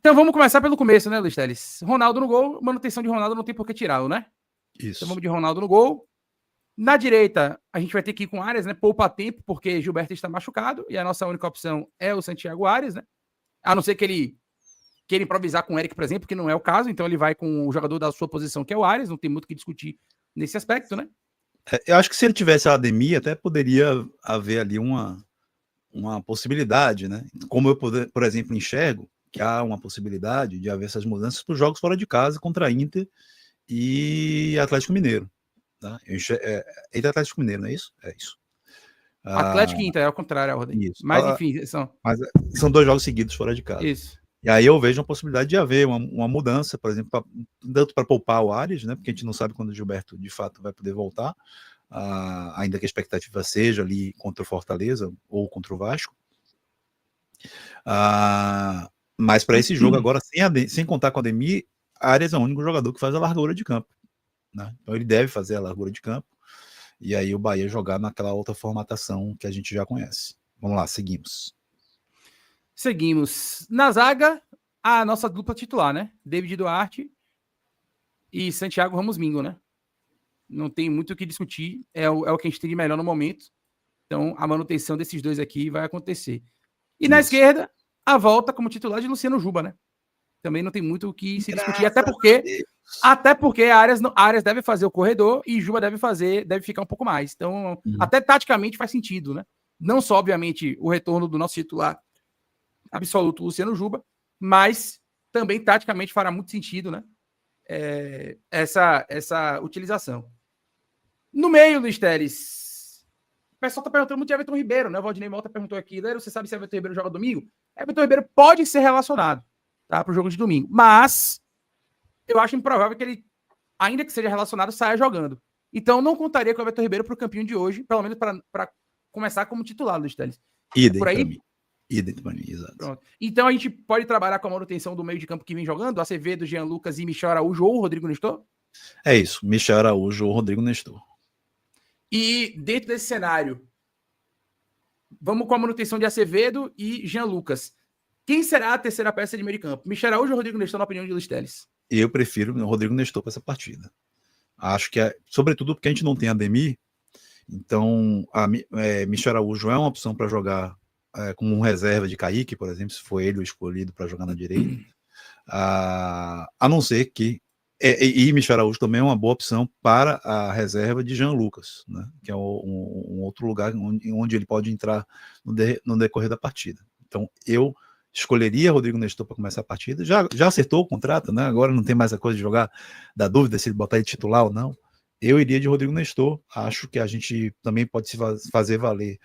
Então vamos começar pelo começo, né, Luiz Teles? Ronaldo no gol, manutenção de Ronaldo não tem por que tirá-lo, né? Isso. Então vamos de Ronaldo no gol. Na direita, a gente vai ter que ir com Arias, né? Poupa tempo, porque Gilberto está machucado e a nossa única opção é o Santiago Arias, né? A não ser que ele queira improvisar com o Eric, por exemplo, que não é o caso, então ele vai com o jogador da sua posição, que é o Arias, não tem muito o que discutir nesse aspecto, né? Eu acho que se ele tivesse a Ademir, até poderia haver ali uma possibilidade, né? Como eu, por exemplo, enxergo que há uma possibilidade de haver essas mudanças para os jogos fora de casa contra Inter e Atlético Mineiro. Tá? Inter Atlético Mineiro, não é isso? É isso. Atlético e Inter, é ao contrário, a ordem. Isso. Mas, enfim, mas são 2 jogos seguidos fora de casa. Isso. E aí eu vejo a possibilidade de haver uma mudança, por exemplo, tanto para poupar o Arias, né? Porque a gente não sabe quando o Gilberto de fato vai poder voltar, ainda que a expectativa seja ali contra o Fortaleza ou contra o Vasco. Mas para esse jogo agora, sem contar com o Ademir, Arias é o único jogador que faz a largura de campo. Né? Então ele deve fazer a largura de campo. E aí o Bahia jogar naquela outra formatação que a gente já conhece. Vamos lá, seguimos. Na zaga, a nossa dupla titular, né? David Duarte e Santiago Ramos Mingo, né? Não tem muito o que discutir. É o que a gente tem de melhor no momento. Então, a manutenção desses dois aqui vai acontecer. E na esquerda, a volta como titular de Luciano Juba, né? Também não tem muito o que se discutir. Até porque Arias deve fazer o corredor e Juba deve ficar um pouco mais. Então, até taticamente faz sentido, né? Não só, obviamente, o retorno do nosso titular absoluto, Luciano Juba, mas também taticamente fará muito sentido, né? Essa utilização. No meio, Luiz Teles, o pessoal tá perguntando muito de Everton Ribeiro, né? O Valdinei Malta perguntou aqui, você sabe se Everton Ribeiro joga domingo? Everton Ribeiro pode ser relacionado, tá? Pro jogo de domingo, mas eu acho improvável que ele, ainda que seja relacionado, saia jogando. Então não contaria com o Everton Ribeiro pro campinho de hoje, pelo menos para começar como titular, Luiz Teles. Idem por aí? Idem para mim, exato. Pronto. Então a gente pode trabalhar com a manutenção do meio de campo que vem jogando, Acevedo, Jean Lucas e Michel Araújo ou Rodrigo Nestor? É isso, Michel Araújo ou Rodrigo Nestor. E dentro desse cenário, vamos com a manutenção de Acevedo e Jean Lucas. Quem será a terceira peça de meio de campo? Michel Araújo ou Rodrigo Nestor, na opinião de Luiz Teles? Eu prefiro o Rodrigo Nestor para essa partida. Acho que, sobretudo porque a gente não tem Ademir, então Michel Araújo é uma opção para jogar como um reserva de Kaique, por exemplo, se for ele o escolhido para jogar na direita. A não ser que e Michel Araújo também é uma boa opção para a reserva de Jean Lucas, né? Que é um outro lugar onde ele pode entrar no decorrer da partida. Então, eu escolheria Rodrigo Nestor para começar a partida. Já acertou o contrato, né? Agora não tem mais a coisa de jogar da dúvida se ele botar ele titular ou não. Eu iria de Rodrigo Nestor. Acho que a gente também pode se fazer valer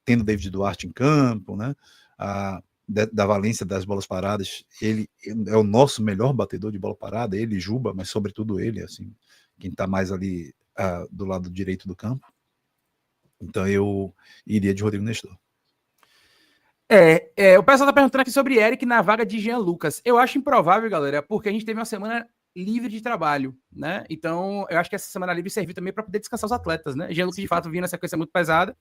tendo David Duarte em campo, né? Da valência das bolas paradas, ele é o nosso melhor batedor de bola parada, ele e Juba, mas sobretudo ele, assim, quem está mais ali do lado direito do campo. Então eu iria de Rodrigo Nestor. O pessoal está perguntando aqui sobre Eric na vaga de Jean Lucas. Eu acho improvável, galera, porque a gente teve uma semana livre de trabalho, né? Então eu acho que essa semana livre serviu também para poder descansar os atletas, né? Jean Lucas, de fato, vinha na sequência muito pesada.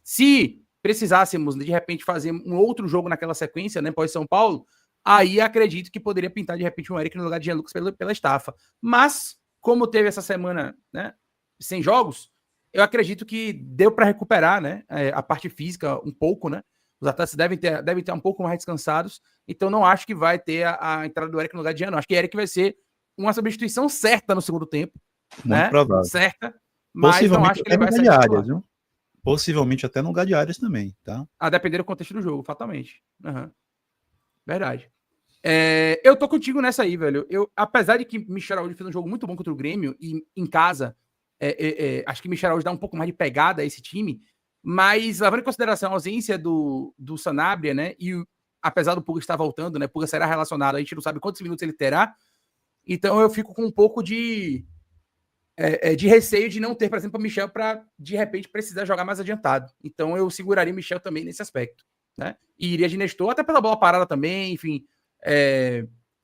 Se precisássemos, de repente, fazer um outro jogo naquela sequência, né, pós São Paulo, aí acredito que poderia pintar, de repente, um Eric no lugar de Jean Lucas pela estafa. Mas, como teve essa semana, né, sem jogos, eu acredito que deu para recuperar, né, a parte física um pouco, né? Os atletas devem ter um pouco mais descansados, então não acho que vai ter a entrada do Eric no lugar de Jean, não. Acho que Eric vai ser uma substituição certa no segundo tempo. Muito né? provável. Certa, mas não acho que ele vai ser áreas, viu? Possivelmente até no lugar de Arias também, tá? A depender do contexto do jogo, fatalmente. Verdade. Eu tô contigo nessa aí, velho. Apesar de que Michel Araújo fez um jogo muito bom contra o Grêmio, e em casa, acho que Michel Araújo dá um pouco mais de pegada a esse time, mas levando em consideração a ausência do Sanabria, né? E apesar do Puga estar voltando, né? Puga será relacionado, a gente não sabe quantos minutos ele terá. Então eu fico com um pouco de receio de não ter, por exemplo, o Michel para, de repente, precisar jogar mais adiantado. Então eu seguraria o Michel também nesse aspecto, né? E iria de Nestor, até pela bola parada também, enfim.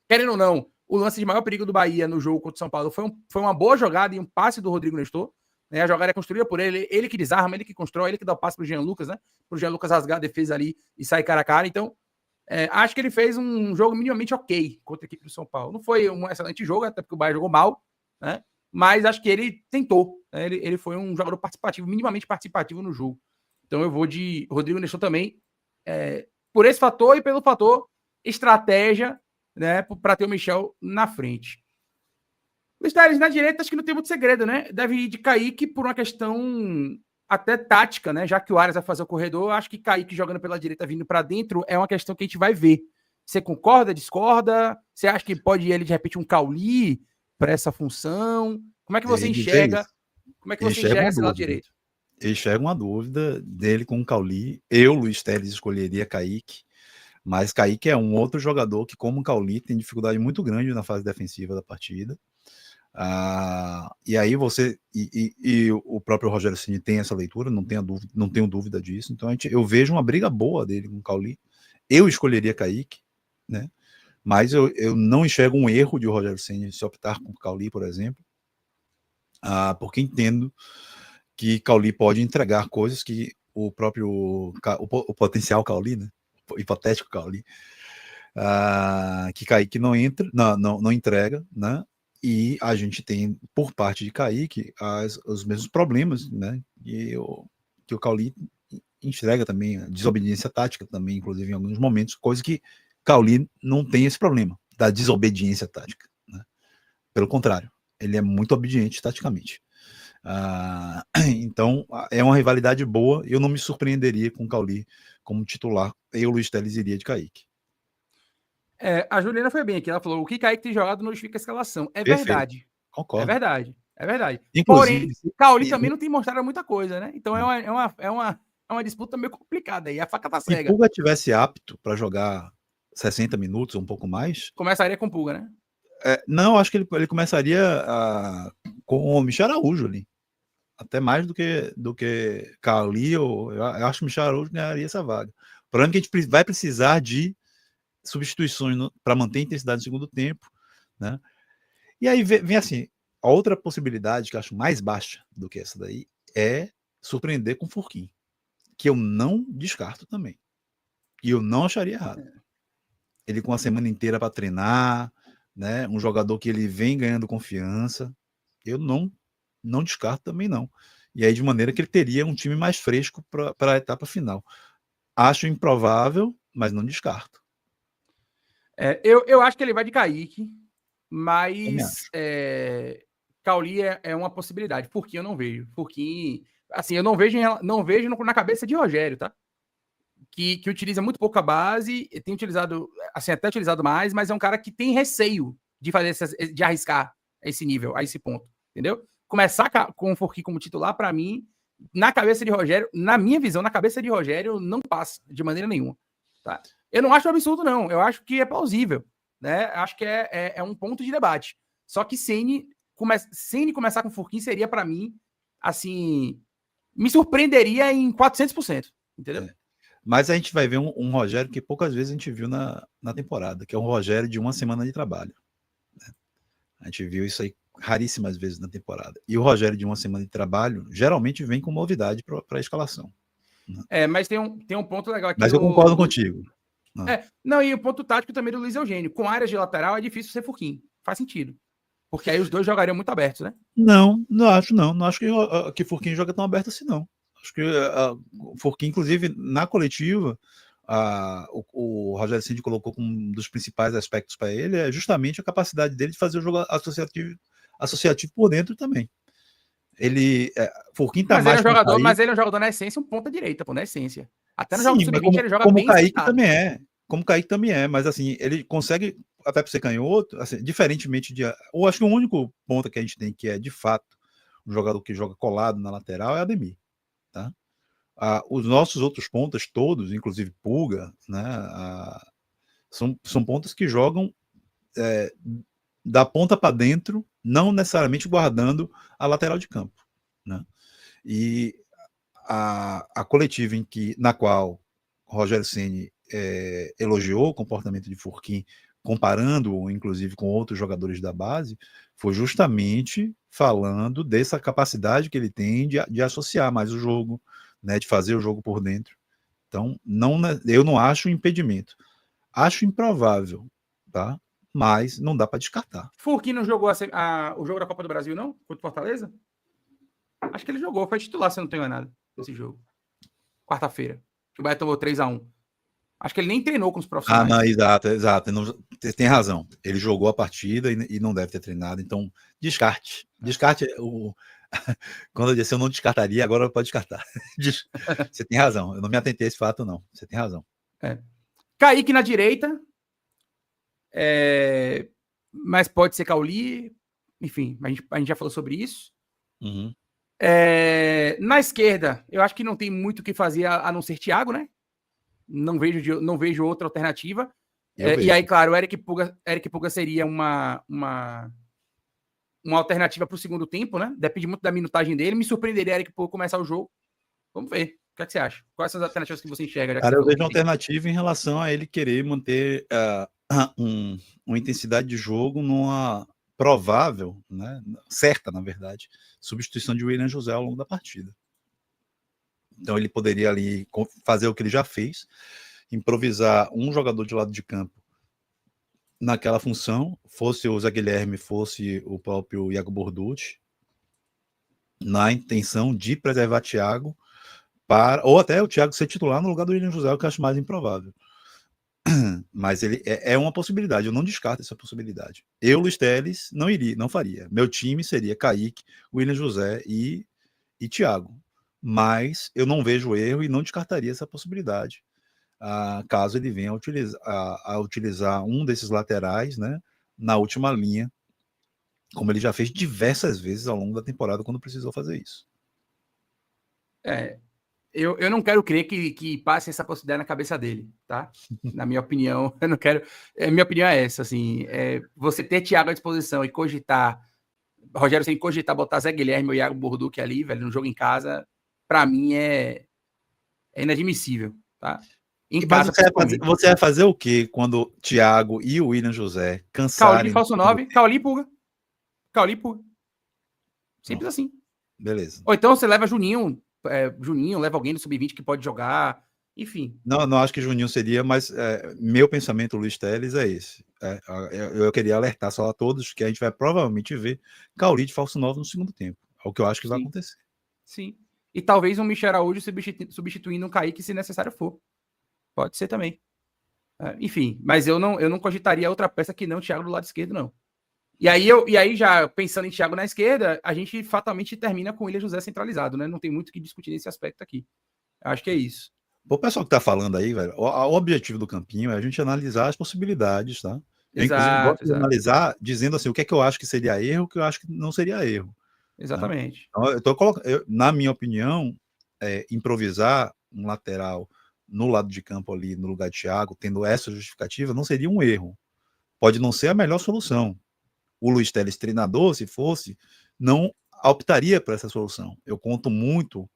Querendo ou não, o lance de maior perigo do Bahia no jogo contra o São Paulo foi uma boa jogada e um passe do Rodrigo Nestor, né? A jogada é construída por ele que desarma, ele que constrói, ele que dá o passe pro Jean Lucas, né? Pro Jean Lucas rasgar a defesa ali e sair cara a cara. Então, Acho que ele fez um jogo minimamente ok contra a equipe do São Paulo. Não foi um excelente jogo, até porque o Bahia jogou mal, né? Mas acho que ele tentou. Né? Ele foi um jogador participativo, minimamente participativo no jogo. Então eu vou de Rodrigo Nestor também, por esse fator e pelo fator estratégia, né? Para ter o Michel na frente. Luiz Teles, na direita, acho que não tem muito segredo, né? Deve ir de Kaique por uma questão até tática, né? Já que o Arias vai fazer o corredor, acho que Kaique jogando pela direita vindo para dentro é uma questão que a gente vai ver. Você concorda, discorda? Você acha que pode ir ele de repente um Cauli para essa função? Como é que você enxerga? Como é que você enxerga esse lado direito? Eu enxergo uma dúvida dele com o Cauli. Eu, Luiz Teles, escolheria Kaique, mas Kaique é um outro jogador que, como o Cauli, tem dificuldade muito grande na fase defensiva da partida. E aí você e o próprio Rogério Ceni tem essa leitura, não tenho dúvida disso. Então eu vejo uma briga boa dele com o Cauli. Eu escolheria Kaique, né? Mas eu não enxergo um erro de o Rogério Ceni se optar com o Cauli, por exemplo, porque entendo que Cauli pode entregar coisas que o potencial Cauli, né? O hipotético Cauli, que Kaique não entrega, né? E a gente tem, por parte de Kaique, os mesmos problemas, né? Que o Cauli enxerga também, a desobediência tática também, inclusive em alguns momentos, coisa que Cauli não tem esse problema da desobediência tática. Né? Pelo contrário, ele é muito obediente taticamente. Então, é uma rivalidade boa. Eu não me surpreenderia com o Cauli como titular. Eu, Luiz Teles, iria de Kaique. A Juliana foi bem aqui. Ela falou: o que Kaique tem jogado não justifica a escalação. É Perfeito. Verdade. Concordo. É verdade. É verdade. Inclusive, porém, Cauli também não tem mostrado muita coisa, né? Então é uma disputa meio complicada aí. A faca tá cega. Se Pulga tivesse apto para jogar 60 minutos ou um pouco mais. Começaria com Pulga, né? Não, acho que ele começaria com o Michel Araújo ali. Até mais do que Cauli. Eu acho que o Michel Araújo ganharia essa vaga. O problema é que a gente vai precisar de substituições para manter a intensidade no segundo tempo, né? E aí vem assim, a outra possibilidade que eu acho mais baixa do que essa daí é surpreender com o Furquim, que eu não descarto também. E eu não acharia errado. Ele com a semana inteira para treinar, né? Um jogador que ele vem ganhando confiança, eu não descarto também não. E aí de maneira que ele teria um time mais fresco para a etapa final. Acho improvável, mas não descarto. Eu acho que ele vai de Kaique, mas Cauli é uma possibilidade. Furquim eu não vejo. Furquim, assim, eu não vejo na cabeça de Rogério, tá? Que utiliza muito pouco a base, tem utilizado, assim, até utilizado mais, mas é um cara que tem receio de de arriscar a esse nível, a esse ponto, entendeu? Começar com o Furquim como titular, para mim, na cabeça de Rogério, na minha visão, na cabeça de Rogério, não passa de maneira nenhuma, tá? Eu não acho absurdo, não. Eu acho que é plausível, né? Acho que é um ponto de debate. Só que Ceni começar com o Furquim seria, para mim, assim, me surpreenderia em 400%, entendeu? Mas a gente vai ver um Rogério que poucas vezes a gente viu na temporada, que é um Rogério de uma semana de trabalho. Né? A gente viu isso aí raríssimas vezes na temporada. E o Rogério de uma semana de trabalho geralmente vem com novidade para a escalação. Né? Mas tem um ponto legal aqui. Mas eu concordo contigo. Não, e o ponto tático também do Luiz Eugênio. Com áreas de lateral é difícil ser Furquim. Faz sentido. Porque aí os dois jogariam muito abertos, né? Não acho não. Não acho que Furquim joga tão aberto assim, não. Acho que o Furquim, inclusive, na coletiva, o Rogério Ceni colocou como um dos principais aspectos para ele é justamente a capacidade dele de fazer o jogo associativo por dentro também. Furquim tá mais mas ele é um jogador na essência, um ponta-direita, na essência. Até no jogo sub-20 ele joga como bem Kaique também é. Como Kaique também é, mas assim, ele consegue, até para ser canhoto, assim, diferentemente de. Eu acho que o único ponto que a gente tem que é, de fato, um jogador que joga colado na lateral é Ademir. Tá? Os nossos outros pontas, todos, inclusive Pulga, né, são pontas que jogam da ponta para dentro, não necessariamente guardando a lateral de campo. Né? E a coletiva na qual Rogério Ceni elogiou o comportamento de Furquim, comparando-o, inclusive, com outros jogadores da base, foi justamente falando dessa capacidade que ele tem de associar mais o jogo, né, de fazer o jogo por dentro. Então, eu não acho um impedimento. Acho improvável, tá? Mas não dá para descartar. Furquim não jogou o jogo da Copa do Brasil, não? Contra o Fortaleza? Acho que ele jogou, foi titular, se eu não tenho nada, nesse jogo. Quarta-feira. O Bahia tomou 3-1. Acho que ele nem treinou com os profissionais. Não, exato. Não, tem razão. Ele jogou a partida e não deve ter treinado. Então, descarte. Descarte. Quando eu disse eu não descartaria, agora pode descartar. Você tem razão. Eu não me atentei a esse fato, não. Você tem razão. Kaique na direita. Mas pode ser Cauli. Enfim, a gente já falou sobre isso. Uhum. Na esquerda, eu acho que não tem muito o que fazer a não ser Thiago, né? Não vejo outra alternativa. E aí, claro, o Eric Puga seria uma alternativa para o segundo tempo, né? Depende muito da minutagem dele. Me surpreenderia Eric Puga começar o jogo. Vamos ver. O que é que você acha? Quais são as alternativas que você enxerga? Cara, eu vejo uma alternativa em relação a ele querer manter uma intensidade de jogo numa provável, né, certa, na verdade, substituição de William José ao longo da partida. Então ele poderia ali fazer o que ele já fez, improvisar um jogador de lado de campo naquela função, fosse o Zé Guilherme, fosse o próprio Iago Borducci, na intenção de preservar Thiago, ou até o Thiago ser titular no lugar do William José, o que eu acho mais improvável. Mas ele é uma possibilidade, eu não descarto essa possibilidade. Eu, Luiz Teles, não faria. Meu time seria Kaique, William José e Thiago. Mas eu não vejo erro e não descartaria essa possibilidade, caso ele venha a utilizar um desses laterais, né, na última linha, como ele já fez diversas vezes ao longo da temporada quando precisou fazer isso. Eu não quero crer que passe essa possibilidade na cabeça dele, tá? Na minha opinião, eu não quero. Minha opinião é essa, assim. Você ter Thiago à disposição e cogitar. Rogério, sem cogitar botar Zé Guilherme ou Iago Borducci ali, velho, no jogo em casa, pra mim é inadmissível, tá? Em casa, você vai fazer o quê quando Thiago e o William José cansarem? Cauli, falso 9, Cauli, Puga. Simples assim. Beleza. Ou então você leva Juninho, leva alguém do Sub-20 que pode jogar, enfim. Não acho que Juninho seria, mas meu pensamento, Luiz Teles, é esse. Eu queria alertar só a todos que a gente vai provavelmente ver Cauli de falso 9 no segundo tempo. É o que eu acho que vai acontecer. Sim. E talvez um Michel Araújo substituindo um Kaique se necessário for. Pode ser também. Enfim, mas eu não cogitaria outra peça que não o Thiago do lado esquerdo, não. E aí, já pensando em Thiago na esquerda, a gente fatalmente termina com o William José centralizado, né? Não tem muito o que discutir nesse aspecto aqui. Eu acho que é isso. O pessoal que tá falando aí, velho, o objetivo do Campinho é a gente analisar as possibilidades, tá? Eu, inclusive, gosto de analisar dizendo assim, o que é que eu acho que seria erro, o que eu acho que não seria erro. Exatamente. Né? Então, na minha opinião, improvisar um lateral no lado de campo ali, no lugar de Thiago, tendo essa justificativa, não seria um erro. Pode não ser a melhor solução. O Luiz Teles, treinador, se fosse, não optaria por essa solução. Eu conto muito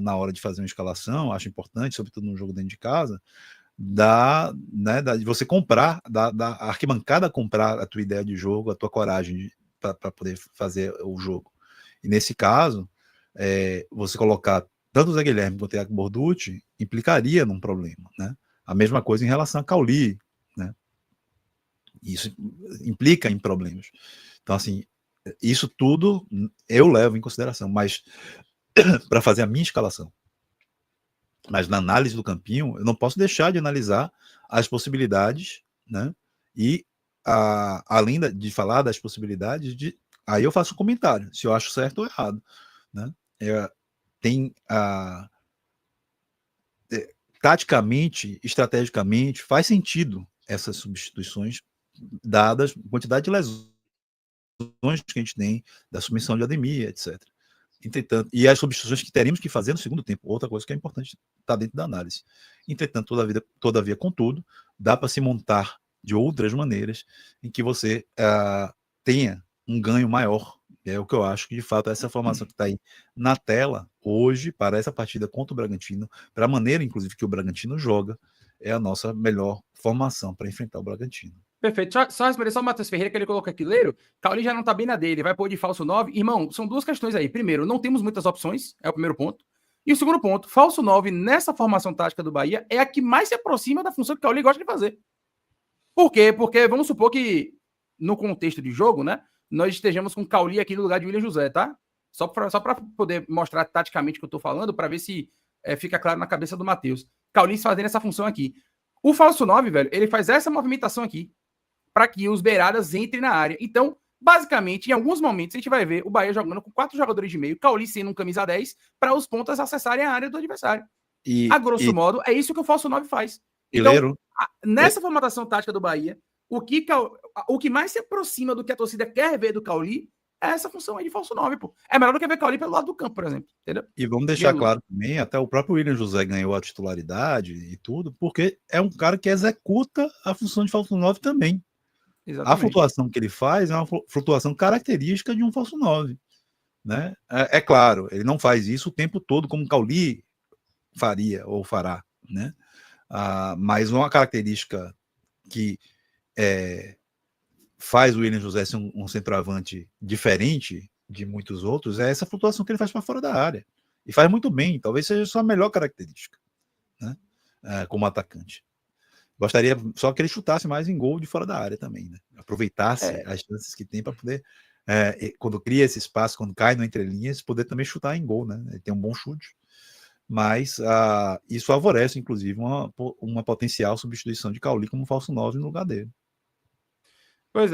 na hora de fazer uma escalação, acho importante, sobretudo no jogo dentro de casa, de você comprar, da arquibancada comprar a tua ideia de jogo, a tua coragem para poder fazer o jogo. E nesse caso, você colocar tanto o Zé Guilherme quanto o Iago Borducci implicaria num problema, né? A mesma coisa em relação a Cauli, né? Isso implica em problemas. Então, assim, isso tudo eu levo em consideração, mas para fazer a minha escalação. Mas na análise do Campinho, eu não posso deixar de analisar as possibilidades, né? E além de falar das possibilidades, aí eu faço um comentário, se eu acho certo ou errado, né? Taticamente, estrategicamente, faz sentido essas substituições, dadas a quantidade de lesões que a gente tem, da submissão de Ademir, etc. Entretanto, e as substituições que teríamos que fazer no segundo tempo, outra coisa que é importante está dentro da análise. Entretanto, todavia, contudo, dá para se montar de outras maneiras em que você tenha um ganho maior. É o que eu acho que, de fato, essa formação que está aí na tela hoje, para essa partida contra o Bragantino, para a maneira, inclusive, que o Bragantino joga, é a nossa melhor formação para enfrentar o Bragantino. Perfeito. Só o Matheus Ferreira, que ele colocou aqui, Leiro, Cauli já não tá bem na dele, vai pôr de falso 9. Irmão, são duas questões aí. Primeiro, não temos muitas opções, é o primeiro ponto. E o segundo ponto, falso 9 nessa formação tática do Bahia é a que mais se aproxima da função que o Cauli gosta de fazer. Por quê? Porque vamos supor que, no contexto de jogo, né, nós estejamos com o Cauli aqui no lugar de William José, tá? Só para poder mostrar taticamente o que eu tô falando, para ver se fica claro na cabeça do Matheus. Cauli fazendo essa função aqui. O falso 9, velho, ele faz essa movimentação aqui para que os beiradas entrem na área. Então, basicamente, em alguns momentos, a gente vai ver o Bahia jogando com 4 jogadores de meio, Cauli sendo um camisa 10, para os pontas acessarem a área do adversário. A grosso modo, é isso que o falso 9 faz. Então, nessa formatação tática do Bahia, o que mais se aproxima do que a torcida quer ver do Cauli é essa função aí de falso 9, pô. É melhor do que ver Cauli pelo lado do campo, por exemplo. Entendeu? E vamos deixar claro também, até o próprio William José ganhou a titularidade e tudo, porque é um cara que executa a função de falso 9 também. Exatamente. A flutuação que ele faz é uma flutuação característica de um falso 9. Né? É claro, ele não faz isso o tempo todo como o Cauli faria ou fará, né? Mas uma característica que faz o William José ser um centroavante diferente de muitos outros é essa flutuação que ele faz para fora da área. E faz muito bem, talvez seja sua melhor característica, né? Como atacante. Gostaria só que ele chutasse mais em gol de fora da área também, né? Aproveitasse as chances que tem para poder, quando cria esse espaço, quando cai no entrelinhas, poder também chutar em gol, né? Ele tem um bom chute. Mas isso favorece, inclusive, uma potencial substituição de Cauli como falso 9 no lugar dele. Pois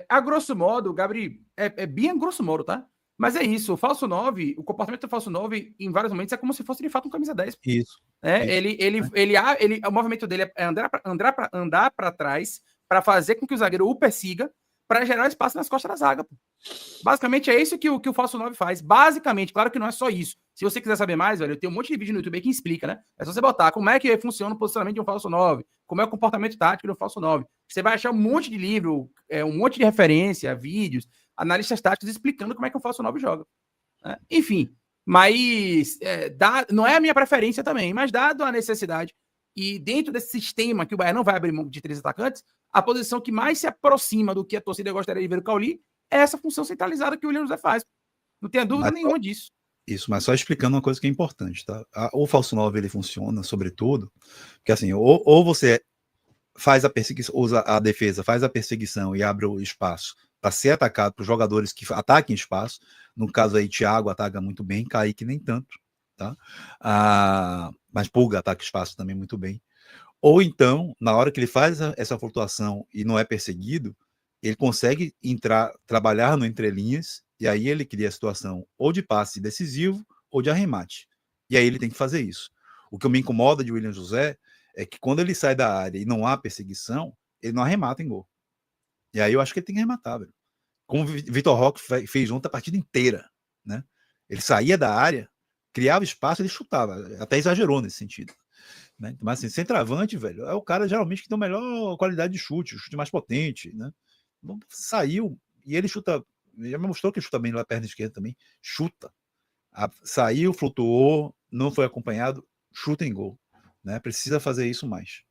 a grosso modo, Gabriel, é bem a grosso modo, tá? Mas é isso, o falso 9, o comportamento do falso 9, em vários momentos, é como se fosse de fato um camisa 10. Isso. O movimento dele é andar para trás, para fazer com que o zagueiro o persiga, para gerar espaço nas costas da zaga. Pô. Basicamente é isso que o falso 9 faz. Basicamente, claro que não é só isso. Se você quiser saber mais, velho, eu tenho um monte de vídeo no YouTube aí que explica, né? É só você botar como é que funciona o posicionamento de um falso 9, como é o comportamento tático de um falso 9. Você vai achar um monte de livro, um monte de referência, vídeos, analistas táticos explicando como é que o falso 9 joga. Né? Enfim, mas não é a minha preferência também, mas dado a necessidade e dentro desse sistema que o Bahia não vai abrir mão de 3 atacantes, a posição que mais se aproxima do que a torcida gostaria de ver o Cauli é essa função centralizada que o William José faz. Não tenha dúvida nenhuma disso. Isso, mas só explicando uma coisa que é importante, tá? O falso 9 ele funciona, sobretudo, porque assim, ou você faz a perseguição, usa a defesa, faz a perseguição e abre o espaço para ser atacado por jogadores que ataquem espaço. No caso aí, Thiago ataca muito bem, Kaique nem tanto, tá? Mas Pulga ataca espaço também muito bem. Ou então, na hora que ele faz essa flutuação e não é perseguido, ele consegue trabalhar no entrelinhas, e aí ele cria a situação ou de passe decisivo ou de arremate. E aí ele tem que fazer isso. O que me incomoda de William José é que quando ele sai da área e não há perseguição, ele não arremata em gol. E aí eu acho que ele tem que arrematar, velho. Como o Vitor Roque fez ontem a partida inteira, né? Ele saía da área, criava espaço, ele chutava. Até exagerou nesse sentido. Né? Mas assim, centroavante, velho, é o cara geralmente que tem a melhor qualidade de chute, o chute mais potente, né? Então, saiu, e ele chuta, já me mostrou que chuta bem na perna esquerda também, chuta. Saiu, flutuou, não foi acompanhado, chuta em gol. Né? Precisa fazer isso mais.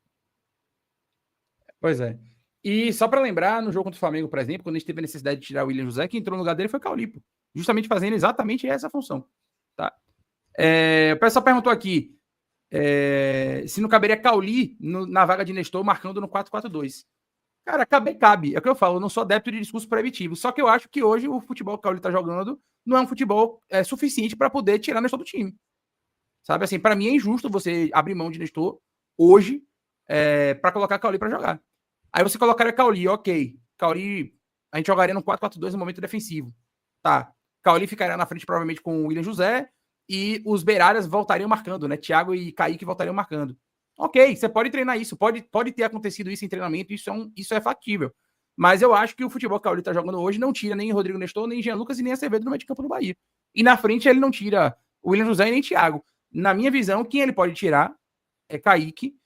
Pois é. E só para lembrar, no jogo contra o Flamengo, por exemplo, quando a gente teve a necessidade de tirar o William José, quem entrou no lugar dele foi o Cauli, justamente fazendo exatamente essa função. Tá? O pessoal perguntou aqui se não caberia Cauli na vaga de Nestor marcando no 4-4-2. Cara, cabe. É o que eu falo, eu não sou adepto de discurso proibitivo. Só que eu acho que hoje o futebol que o Cauli tá jogando não é um futebol suficiente para poder tirar Nestor do time. Sabe assim, para mim é injusto você abrir mão de Nestor hoje para colocar Cauli para jogar. Aí você colocaria Cauli, ok. Cauli, a gente jogaria no 4-4-2 no momento defensivo. Tá. Cauli ficaria na frente provavelmente com o William José e os beiradas voltariam marcando, né? Thiago e Kaique voltariam marcando. Ok, você pode treinar isso, pode ter acontecido isso em treinamento, isso é factível. Mas eu acho que o futebol que o Cauli tá jogando hoje não tira nem Rodrigo Nestor, nem Jean Lucas e nem Acevedo no meio de campo do Bahia. E na frente ele não tira o William José e nem Thiago. Na minha visão, quem ele pode tirar é Kaique.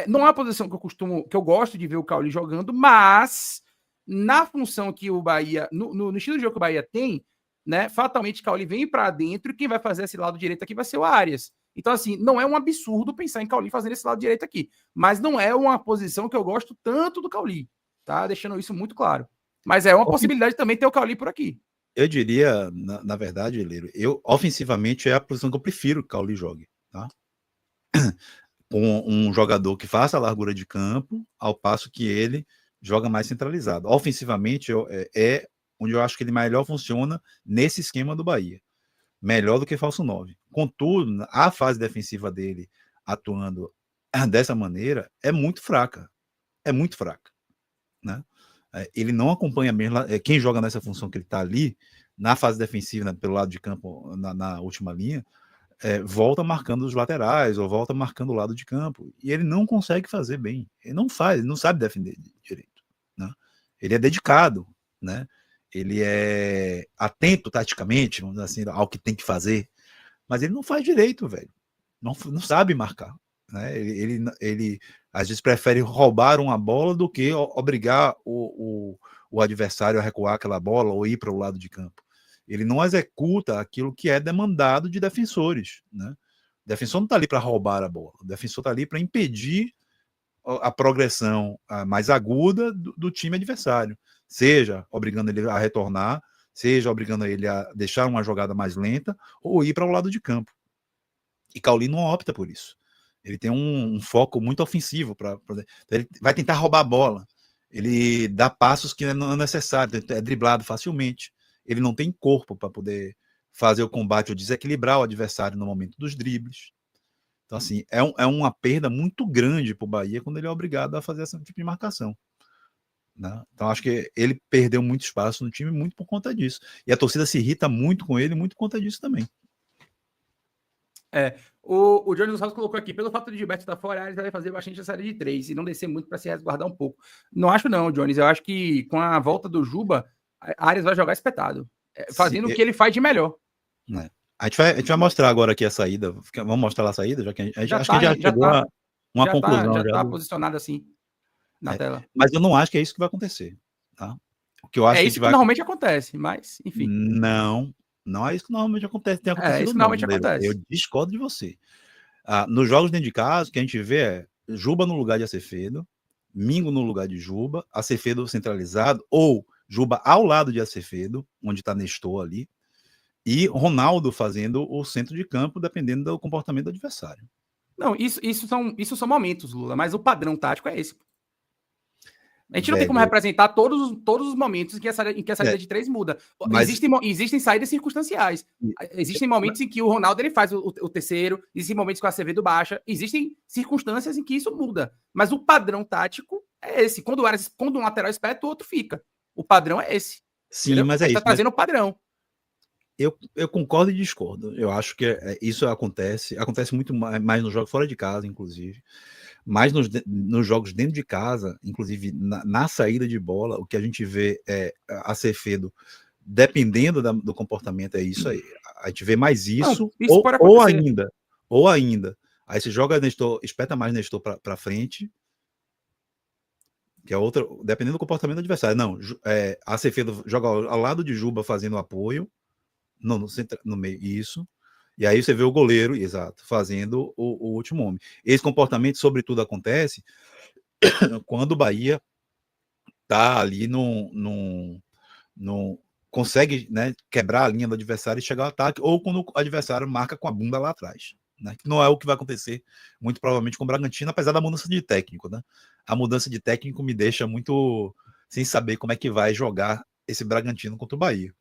Não é uma posição que eu gosto de ver o Cauli jogando, mas na função que o Bahia, no estilo de jogo que o Bahia tem, né, fatalmente Cauli vem para dentro e quem vai fazer esse lado direito aqui vai ser o Arias. Então, assim, não é um absurdo pensar em Cauli fazendo esse lado direito aqui, mas não é uma posição que eu gosto tanto do Cauli, tá? Deixando isso muito claro. Mas é uma possibilidade também ter o Cauli por aqui. Eu diria, na verdade, Leiro, ofensivamente é a posição que eu prefiro que o Cauli jogue, tá? com um jogador que faça a largura de campo, ao passo que ele joga mais centralizado. Ofensivamente, é onde eu acho que ele melhor funciona nesse esquema do Bahia. Melhor do que falso 9. Contudo, a fase defensiva dele atuando dessa maneira é muito fraca. É muito fraca. Né? Ele não acompanha mesmo. Quem joga nessa função que ele está ali, na fase defensiva, né, pelo lado de campo, na última linha, volta marcando os laterais ou volta marcando o lado de campo. E ele não consegue fazer bem. Ele não faz, ele não sabe defender direito. Né? Ele é dedicado, né? Ele é atento taticamente, vamos dizer assim, ao que tem que fazer, mas ele não faz direito, velho. Não sabe marcar. Né? Ele às vezes prefere roubar uma bola do que obrigar o adversário a recuar aquela bola ou ir para o lado de campo. Ele não executa aquilo que é demandado de defensores. Né? O defensor não está ali para roubar a bola, o defensor está ali para impedir a progressão mais aguda do time adversário, seja obrigando ele a retornar, seja obrigando ele a deixar uma jogada mais lenta ou ir para o lado de campo. E Cauli não opta por isso. Ele tem um foco muito ofensivo. Ele vai tentar roubar a bola. Ele dá passos que não é necessário, é driblado facilmente. Ele não tem corpo para poder fazer o combate ou desequilibrar o adversário no momento dos dribles. Então, assim, é uma perda muito grande para o Bahia quando ele é obrigado a fazer esse tipo de marcação. Né? Então, acho que ele perdeu muito espaço no time muito por conta disso. E a torcida se irrita muito com ele muito por conta disso também. O Johnny dos Rossos colocou aqui, pelo fato de Gilberto estar fora, Ares vai fazer bastante a série de 3 e não descer muito para se resguardar um pouco. Não acho não, Jones. Eu acho que com a volta do Juba, Ares vai jogar espetado, fazendo o que ele faz de melhor. A gente vai mostrar agora aqui a saída. Vamos mostrar a saída, já que acho que já chegou a uma conclusão. Já está posicionado assim na tela. Mas eu não acho que é isso que vai acontecer. Tá? O que eu acho isso que normalmente acontece, mas enfim. Não é isso que normalmente acontece. Tem acontecido, isso que normalmente acontece. Eu discordo de você. Nos jogos dentro de casa, o que a gente vê é Juba no lugar de Acevedo, Mingo no lugar de Juba, Acevedo centralizado, ou Juba ao lado de Acevedo, onde está Nestor ali, e Ronaldo fazendo o centro de campo, dependendo do comportamento do adversário. Não, isso são momentos, Lula, mas o padrão tático é esse. A gente não tem como representar todos os momentos em que a saída de 3 muda. Mas existem saídas circunstanciais. Existem momentos em que o Ronaldo ele faz o terceiro, existem momentos que o Acevedo baixa, existem circunstâncias em que isso muda. Mas o padrão tático é esse. Quando um lateral espeta, o outro fica. O padrão é esse. Sim, entendeu? Mas é isso. Está trazendo o padrão. Eu concordo e discordo. Eu acho que isso acontece muito mais nos jogos fora de casa, inclusive. Mas nos jogos dentro de casa, inclusive na saída de bola, o que a gente vê é Acevedo, dependendo do comportamento, é isso aí. A gente vê mais isso, ou ainda. Aí você joga Nestor, espeta mais Nestor para frente, que é outra, dependendo do comportamento do adversário. Não, Acevedo joga ao lado de Juba fazendo apoio, no meio, isso. E aí você vê o goleiro, exato, fazendo o último homem. Esse comportamento, sobretudo, acontece quando o Bahia tá ali consegue, né, quebrar a linha do adversário e chegar ao ataque, ou quando o adversário marca com a bunda lá atrás. Né? Que não é o que vai acontecer, muito provavelmente, com o Bragantino, apesar da mudança de técnico. Né? A mudança de técnico me deixa muito sem saber como é que vai jogar esse Bragantino contra o Bahia.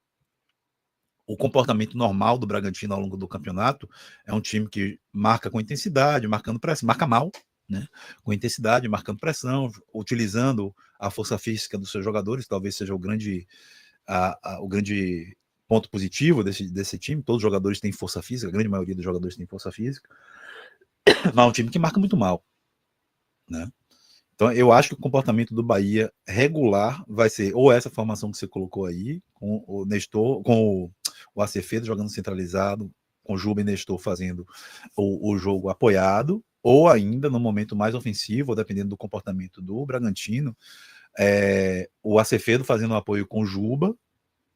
O comportamento normal do Bragantino ao longo do campeonato é um time que marca com intensidade, marcando pressão, marca mal, né? Com intensidade, marcando pressão, utilizando a força física dos seus jogadores, talvez seja o grande ponto positivo desse time. Todos os jogadores têm força física, a grande maioria dos jogadores tem força física, mas é um time que marca muito mal, né? Então, eu acho que o comportamento do Bahia regular vai ser ou essa formação que você colocou aí, com o Nestor, com o Acevedo jogando centralizado, com o Juba e Nestor fazendo o jogo apoiado, ou ainda no momento mais ofensivo, dependendo do comportamento do Bragantino, o Acevedo fazendo o apoio com o Juba,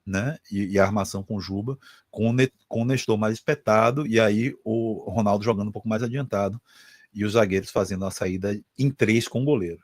né, e a armação com o Juba, com o Nestor mais espetado, e aí o Ronaldo jogando um pouco mais adiantado, e os zagueiros fazendo a saída em 3 com o goleiro.